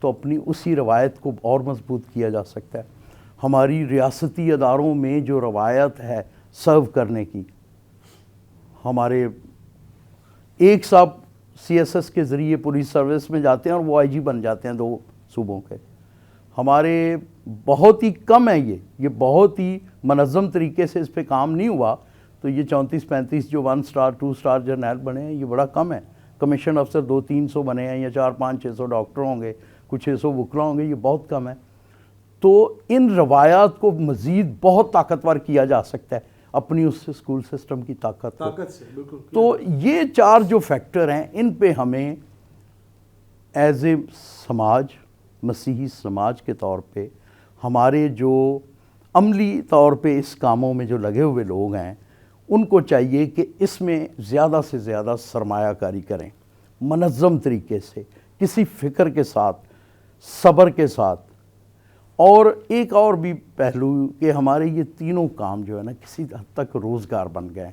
تو اپنی اسی روایت کو اور مضبوط کیا جا سکتا ہے۔ ہماری ریاستی اداروں میں جو روایت ہے سرو کرنے کی، ہمارے ایک صاحب سی ایس ایس کے ذریعے پولیس سروس میں جاتے ہیں اور وہ آئی جی بن جاتے ہیں 2 صوبوں کے. ہمارے بہت ہی کم ہے یہ بہت ہی منظم طریقے سے اس پہ کام نہیں ہوا. تو یہ 34-35 جو 1 سٹار 2 سٹار جرنیل بنے ہیں یہ بڑا کم ہے. کمیشن افسر 200-300 بنے ہیں یا 400-500-600 ڈاکٹر ہوں گے, کچھ 600 وکلا ہوں گے, یہ بہت کم ہے. تو ان روایات کو مزید بہت طاقتور کیا جا سکتا ہے اپنی اس اسکول سسٹم کی طاقت سے. بالکل. تو یہ 4 جو فیکٹر ہیں ان پہ ہمیں ایز اے سماج, مسیحی سماج کے طور پہ, ہمارے جو عملی طور پہ اس کاموں میں جو لگے ہوئے لوگ ہیں ان کو چاہیے کہ اس میں زیادہ سے زیادہ سرمایہ کاری کریں, منظم طریقے سے, کسی فکر کے ساتھ, صبر کے ساتھ. اور ایک اور بھی پہلو کہ ہمارے یہ تینوں کام جو ہے نا کسی حد تک روزگار بن گئے.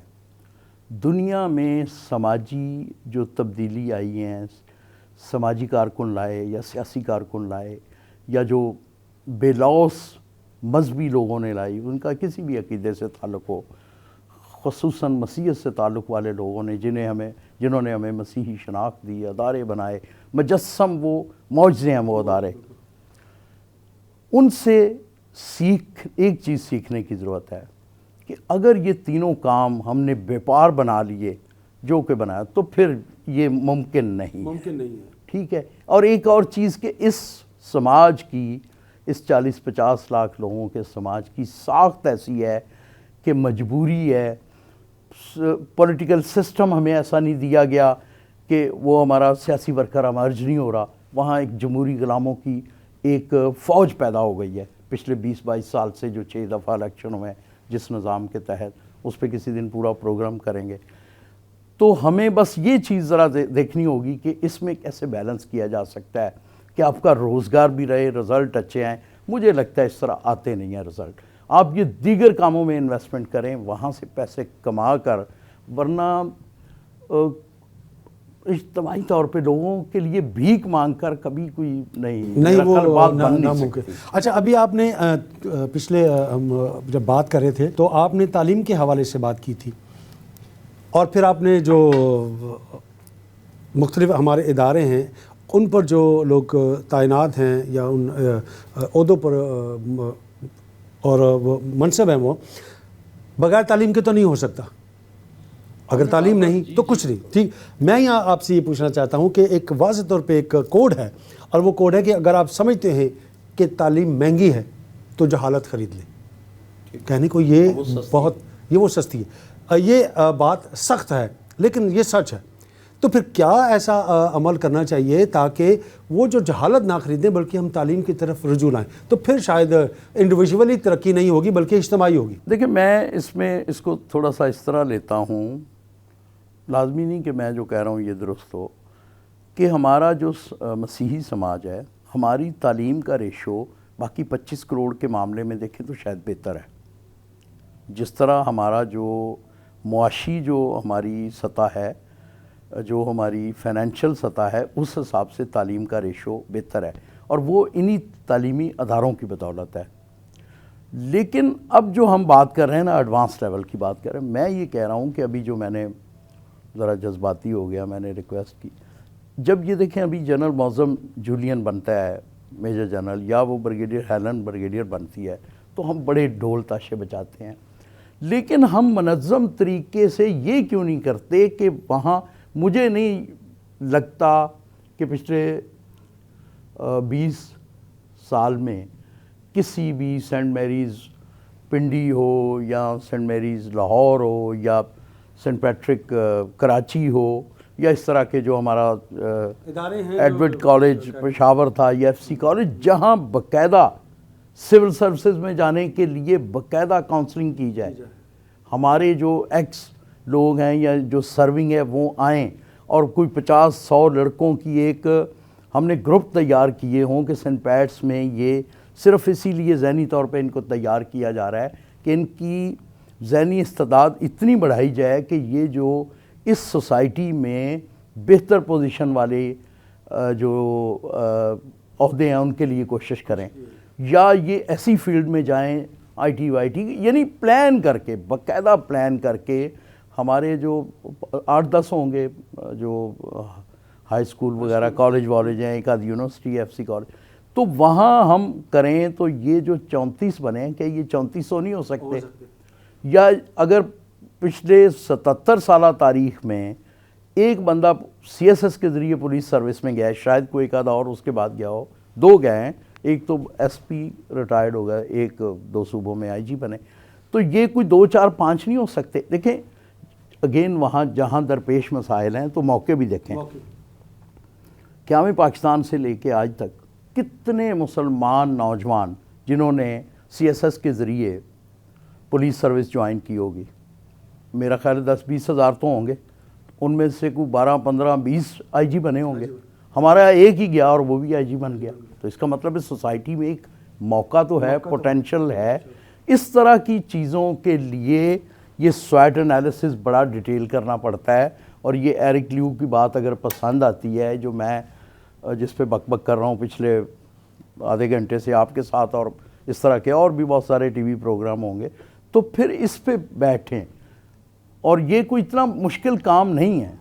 دنیا میں سماجی جو تبدیلی آئی ہیں, سماجی کارکن لائے یا سیاسی کارکن لائے یا جو بے لوث مذہبی لوگوں نے لائی, ان کا کسی بھی عقیدے سے تعلق ہو, خصوصاً مسیحیت سے تعلق والے لوگوں نے جنہوں نے ہمیں مسیحی شناخت دی, ادارے بنائے, مجسم وہ معجزے ہیں وہ ادارے, ان سے ایک چیز سیکھنے کی ضرورت ہے کہ اگر یہ تینوں کام ہم نے بیپار بنا لیے جو کہ بنایا تو پھر یہ ممکن نہیں ہے. ٹھیک ہے. اور ایک اور چیز کہ اس سماج کی, اس 40-50 لاکھ لوگوں کے سماج کی ساخت ایسی ہے کہ مجبوری ہے. پولیٹیکل سسٹم ہمیں ایسا نہیں دیا گیا کہ وہ ہمارا سیاسی ورکر امرج نہیں ہو رہا. وہاں ایک جمہوری غلاموں کی ایک فوج پیدا ہو گئی ہے پچھلے 20-22 سال سے, جو 6 دفعہ الیکشن ہوئے جس نظام کے تحت. اس پہ کسی دن پورا پروگرام کریں گے. تو ہمیں بس یہ چیز ذرا دیکھنی ہوگی کہ اس میں کیسے بیلنس کیا جا سکتا ہے کہ آپ کا روزگار بھی رہے, رزلٹ اچھے ہیں. مجھے لگتا ہے اس طرح آتے نہیں ہیں رزلٹ. آپ یہ دیگر کاموں میں انویسٹمنٹ کریں, وہاں سے پیسے کما کر, ورنہ اجتماعی طور پہ لوگوں کے لیے بھیک مانگ کر کبھی کوئی نہیں وہ بات بن نہیں ناممکن. سکتی. اچھا, ابھی آپ نے پچھلے جب بات کر رہے تھے تو آپ نے تعلیم کے حوالے سے بات کی تھی, اور پھر آپ نے جو مختلف ہمارے ادارے ہیں ان پر جو لوگ تعینات ہیں یا ان عہدوں پر اور وہ منصب ہیں وہ بغیر تعلیم کے تو نہیں ہو سکتا. اگر تعلیم نہیں تو کچھ نہیں. ٹھیک, میں یہاں آپ سے یہ پوچھنا چاہتا ہوں کہ ایک واضح طور پہ ایک کوڈ ہے, اور وہ کوڈ ہے کہ اگر آپ سمجھتے ہیں کہ تعلیم مہنگی ہے تو جہالت خرید لیں. کہنے کو یہ بہت وہ سستی ہے. یہ بات سخت ہے لیکن یہ سچ ہے. تو پھر کیا ایسا عمل کرنا چاہیے تاکہ وہ جو جہالت نہ خریدیں بلکہ ہم تعلیم کی طرف رجوع لائیں؟ تو پھر شاید انڈیویجولی ترقی نہیں ہوگی بلکہ اجتماعی ہوگی. دیکھیں, میں اس کو تھوڑا سا اس طرح لیتا ہوں, لازمی نہیں کہ میں جو کہہ رہا ہوں یہ درست ہو, کہ ہمارا جو مسیحی سماج ہے, ہماری تعلیم کا ریشو باقی 25 کروڑ کے معاملے میں دیکھیں تو شاید بہتر ہے. جس طرح ہمارا جو معاشی جو ہماری سطح ہے, جو ہماری فائنینشیل سطح ہے, اس حساب سے تعلیم کا ریشو بہتر ہے, اور وہ انہی تعلیمی اداروں کی بدولت ہے. لیکن اب جو ہم بات کر رہے ہیں نا, ایڈوانس لیول کی بات کر رہے ہیں, میں یہ کہہ رہا ہوں کہ ابھی جو میں نے ذرا جذباتی ہو گیا, میں نے ریکویسٹ کی, جب یہ دیکھیں ابھی جنرل معظم جولین بنتا ہے میجر جنرل, یا وہ بریگیڈیئر ہیلن بریگیڈیئر بنتی ہے, تو ہم بڑے ڈھول تاشے بجاتے ہیں. لیکن ہم منظم طریقے سے یہ کیوں نہیں کرتے کہ وہاں, مجھے نہیں لگتا کہ پچھلے 20 سال میں کسی بھی سینٹ میریز پنڈی ہو یا سینٹ میریز لاہور ہو یا سینٹ پیٹرک کراچی ہو یا اس طرح کے جو ہمارا ایڈورڈ کالج پشاور تھا یا ایف سی کالج, جہاں باقاعدہ سول سروسز میں جانے کے لیے باقاعدہ کاؤنسلنگ کی جائے. ہمارے جو ایکس لوگ ہیں یا جو سرونگ ہے وہ آئیں, اور کوئی 50-100 لڑکوں کی ایک ہم نے گروپ تیار کیے ہوں کہ سینٹ پیٹس میں, یہ صرف اسی لیے ذہنی طور پہ ان کو تیار کیا جا رہا ہے کہ ان کی ذہنی استعداد اتنی بڑھائی جائے کہ یہ جو اس سوسائٹی میں بہتر پوزیشن والے جو عہدے ہیں ان کے لیے کوشش کریں, یا یہ ایسی فیلڈ میں جائیں آئی ٹی وائی ٹی, یعنی پلان کر کے, باقاعدہ پلان کر کے. ہمارے جو 8-10 ہوں گے جو ہائی اسکول وغیرہ کالج والج ہیں, ایک آدھ یونیورسٹی ایف سی کالج, تو وہاں ہم کریں تو یہ جو 34 بنے ہیں, کہ یہ 3400 نہیں ہو سکتے؟ یا اگر پچھلے 77 سالہ تاریخ میں ایک بندہ سی ایس ایس کے ذریعے پولیس سروس میں گیا ہے, شاید کوئی ایک آدھا اور اس کے بعد گیا ہو, 2 گئے ہیں, ایک تو ایس پی ریٹائرڈ ہو گئے, ایک 2 صوبوں میں آئی جی بنے, تو یہ کوئی 2 4 5 نہیں ہو سکتے. دیکھیں اگین وہاں جہاں درپیش مسائل ہیں تو موقع بھی دیکھیں. قیام پاکستان سے لے کے آج تک کتنے مسلمان نوجوان جنہوں نے سی ایس ایس کے ذریعے پولیس سروس جوائن کی ہوگی, میرا خیال ہے 10-20 ہزار تو ہوں گے, ان میں سے کوئی 12-15-20 آئی جی بنے ہوں گے. ہمارا ایک ہی گیا اور وہ بھی آئی جی بن گیا. تو اس کا مطلب ہے سوسائٹی میں ایک موقع تو ہے, پوٹینشل ہے. اس طرح کی چیزوں کے لیے یہ سویٹ انالیسس بڑا ڈیٹیل کرنا پڑتا ہے. اور یہ ایرک لیو کی بات اگر پسند آتی ہے, جو میں جس پہ بک بک کر رہا ہوں پچھلے آدھے گھنٹے سے آپ کے ساتھ, اور اس طرح کے اور بھی بہت سارے ٹی وی پروگرام ہوں گے, تو پھر اس پہ بیٹھیں. اور یہ کوئی اتنا مشکل کام نہیں ہے,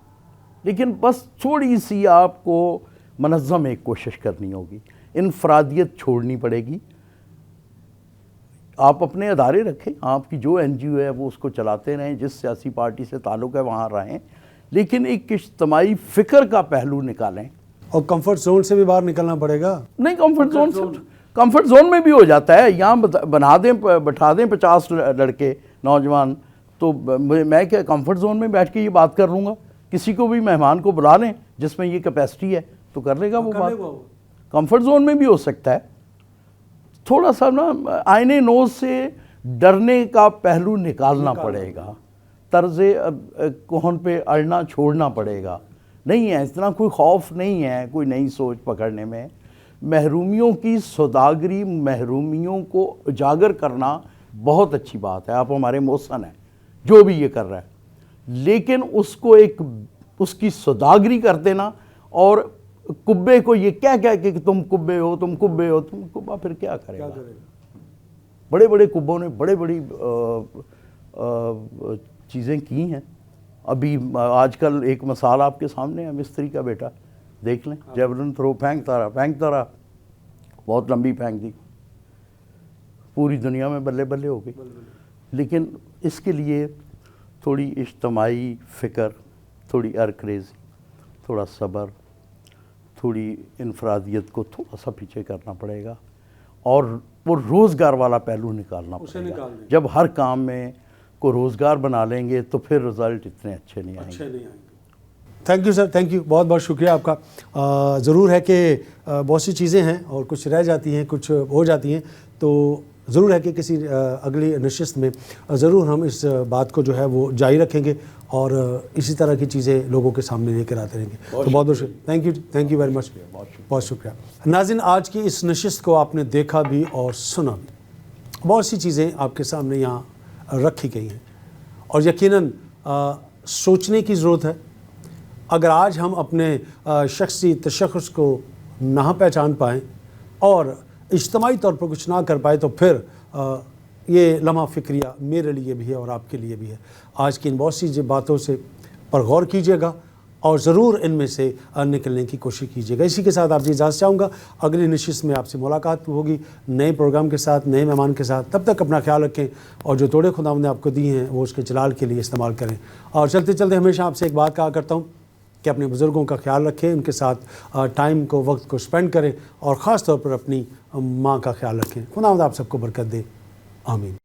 لیکن بس تھوڑی سی آپ کو منظم ایک کوشش کرنی ہوگی, انفرادیت چھوڑنی پڑے گی. آپ اپنے ادارے رکھیں, آپ کی جو این جی او ہے وہ اس کو چلاتے رہیں, جس سیاسی پارٹی سے تعلق ہے وہاں رہیں, لیکن ایک اجتماعی فکر کا پہلو نکالیں. اور کمفرٹ زون سے بھی باہر نکلنا پڑے گا. نہیں, کمفرٹ زون میں بھی ہو جاتا ہے. یہاں بٹھا دیں 50 لڑکے نوجوان, تو میں کیا کمفرٹ زون میں بیٹھ کے یہ بات کر لوں گا؟ کسی کو بھی مہمان کو بلا لیں جس میں یہ کیپیسٹی ہے تو کر لے گا وہ بات. کمفرٹ زون میں بھی ہو سکتا ہے. تھوڑا سا نا آئینے نوز سے ڈرنے کا پہلو نکالنا پڑے گا, طرز کہن پہ اڑنا چھوڑنا پڑے گا. نہیں ہے اتنا کوئی خوف نہیں ہے کوئی نئی سوچ پکڑنے میں. محرومیوں کی سوداگری, محرومیوں کو اجاگر کرنا بہت اچھی بات ہے. آپ ہمارے محسن ہیں جو بھی یہ کر رہا ہے, لیکن اس کو ایک اس کی سوداگری کر دینا, اور کبے کو یہ کہہ کہ تم کبے ہو, تم کبے ہو, تم کبا پھر کیا کرے گا؟ بڑے بڑے کبوں نے بڑے بڑی چیزیں کی ہیں. ابھی آج کل ایک مثال آپ کے سامنے ہے, مستری کا بیٹا دیکھ لیں, جیولن تھرو پھینکتا رہا, بہت لمبی پھینک دی, پوری دنیا میں بلے بلے ہو گئی. لیکن اس کے لیے تھوڑی اجتماعی فکر, تھوڑی ارکریزی, تھوڑا صبر, تھوڑی انفرادیت کو تھوڑا سا پیچھے کرنا پڑے گا, اور وہ روزگار والا پہلو نکالنا پڑے گا. جب ہر کام میں کو روزگار بنا لیں گے تو پھر رزلٹ اتنے اچھے نہیں آئیں گے. Thank you sir, thank you, بہت بہت شکریہ آپ کا. ضرور ہے کہ بہت سی چیزیں ہیں اور کچھ رہ جاتی ہیں, کچھ ہو جاتی ہیں, تو ضرور ہے کہ کسی اگلی نشست میں ضرور ہم اس بات کو جو ہے وہ جاری رکھیں گے, اور اسی طرح کی چیزیں لوگوں کے سامنے لے کر آتے رہیں گے. تو بہت بہت شکریہ, تھینک یو ویری مچ, بہت شکریہ. ناظرین, آج کی اس نشست کو آپ نے دیکھا بھی اور سنا بھی. بہت سی چیزیں آپ کے سامنے یہاں رکھی گئی ہیں, اور یقیناً سوچنے کی ضرورت ہے. اگر آج ہم اپنے شخصی تشخص کو نہ پہچان پائیں اور اجتماعی طور پر کچھ نہ کر پائے, تو پھر یہ لمحہ فکریہ میرے لیے بھی ہے اور آپ کے لیے بھی ہے. آج کی ان بہت سی باتوں سے پر غور کیجیے گا, اور ضرور ان میں سے نکلنے کی کوشش کیجیے گا. اسی کے ساتھ آپ سے اجازت چاہوں گا. اگلی نشست میں آپ سے ملاقات ہوگی نئے پروگرام کے ساتھ, نئے مہمان کے ساتھ. تب تک اپنا خیال رکھیں, اور جو توڑے خداوند نے آپ کو دی ہیں وہ اس کے جلال کے لیے استعمال کریں. اور چلتے چلتے ہمیشہ آپ سے ایک بات کہا کرتا ہوں کہ اپنے بزرگوں کا خیال رکھیں, ان کے ساتھ ٹائم کو, وقت کو سپینڈ کریں, اور خاص طور پر اپنی ماں کا خیال رکھیں. خداوند آپ سب کو برکت دے. آمین.